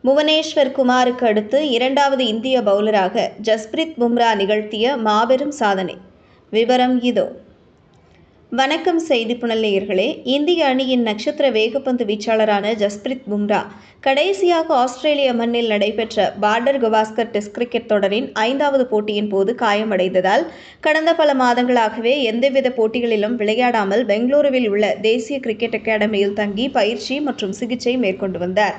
புவனேஸ்வர் குமாருக்கு அடுத்து இரண்டாவது இந்திய பவுலராக ஜஸ்பிரித் பும்ரா நிகழ்த்திய மாபெரும் சாதனை. விவரம் இதோ. வணக்கம் செய்தி புனல் நேயர்களே. இந்திய அணியின் நட்சத்திர வேகப்பந்து வீச்சாளரான ஜஸ்பிரித் பும்ரா கடைசியாக ஆஸ்திரேலிய மண்ணில் நடைபெற்ற பார்டர் கவாஸ்கர் டெஸ்ட் கிரிக்கெட் தொடரின் 5வது போட்டியின் போது காயமடைந்ததால் கடந்த பல மாதங்களாகவே எந்தவித போட்டிகளிலும் விளையாடாமல் பெங்களூருவில் உள்ள தேசிய கிரிக்கெட் அகாடமியில் தங்கி பயிற்சி மற்றும் சிகிச்சை மேற்கொண்டு வந்தார்.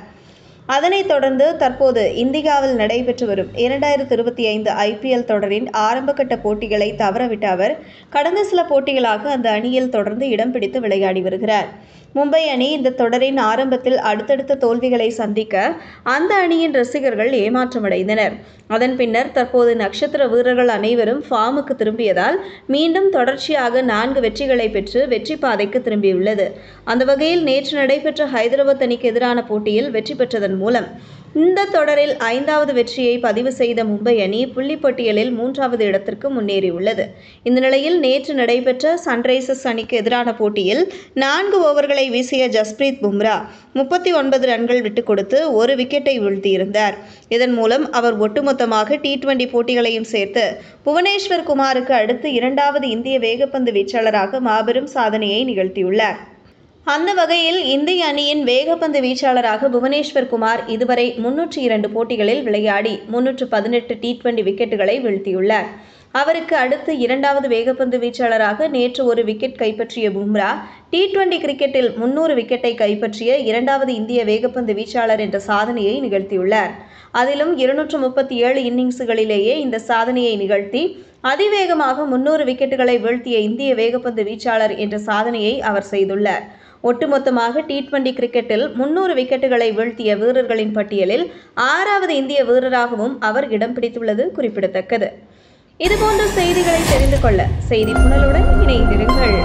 அதனைத் தொடர்ந்து தற்போது இந்தியாவில் நடைபெற்று வரும் 2025 IPL தொடரின் ஆரம்பகட்ட போட்டிகளை தவறவிட்ட அவர் கடந்த சில போட்டிகளாக அந்த அணியில் தொடர்ந்து இடம் பிடித்து விளையாடி வருகிறார். மும்பை அணி இந்த தொடரின் ஆரம்பத்தில் அடுத்தடுத்த தோல்விகளை சந்திக்க அந்த அணியின் ரசிகர்கள் ஏமாற்றமடைந்தனர். அதன் பின்னர் தற்போது நட்சத்திர வீரர்கள் அனைவரும் ஃபார்முக்கு திரும்பியதால் மீண்டும் தொடர்ச்சியாக 4 வெற்றிகளை பெற்று வெற்றி பாதைக்கு திரும்பியுள்ளது. அந்த வகையில் நேற்று நடைபெற்ற ஹைதராபாத் அணிக்கு எதிரான போட்டியில் வெற்றி பெற்றதன் மூலம் இந்த தொடரில் 5வது வெற்றியை பதிவு செய்த மும்பை அணி புள்ளிப்பட்டியலில் 3வது இடத்திற்கு முன்னேறியுள்ளது. இந்த நிலையில் நேற்று நடைபெற்ற சன்ரைசர்ஸ் அணிக்கு எதிரான போட்டியில் 4 ஓவர்களை வீசிய ஜஸ்பிரித் பும்ரா 39 ரன்கள் விட்டுக் கொடுத்து 1 விக்கெட்டை வீழ்த்தியிருந்தார். இதன் மூலம் அவர் ஒட்டுமொத்தமாக T20 போட்டிகளையும் சேர்த்து புவனேஸ்வர் குமாருக்கு அடுத்து இரண்டாவது இந்திய வேகப்பந்து வீச்சாளராக மாபெரும் சாதனையை நிகழ்த்தியுள்ளார். அந்த வகையில் இந்திய அணியின் வேகப்பந்து வீச்சாளராக புவனேஸ்வர் குமார் இதுவரை 302 போட்டிகளில் விளையாடி 318 T20 விக்கெட்டுகளை வீழ்த்தியுள்ளார். அவருக்கு அடுத்து இரண்டாவது வேகப்பந்து வீச்சாளராக நேற்று 1 விக்கெட் கைப்பற்றிய பும்ரா T20 கிரிக்கெட்டில் 300 விக்கெட்டை கைப்பற்றிய இரண்டாவது இந்திய வேகப்பந்து வீச்சாளர் என்ற சாதனையை நிகழ்த்தியுள்ளார். அதிலும் 237 இன்னிங்ஸ்களிலேயே இந்த சாதனையை நிகழ்த்தி அதிவேகமாக 300 விக்கெட்டுகளை வீழ்த்திய இந்திய வேகப்பந்து வீச்சாளர் என்ற சாதனையை அவர் செய்துள்ளார். ஒட்டுமொத்தமாக T20 கிரிக்கெட்டில் 300 விக்கெட்டுகளை வீழ்த்திய வீரர்களின் பட்டியலில் 6வது இந்திய வீரராகவும் அவர் இடம் பிடித்துள்ளது குறிப்பிடத்தக்கது. இதுபோன்ற செய்திகளை தெரிந்து கொள்ள செய்தி புனலுடன் இணைந்திருங்கள்.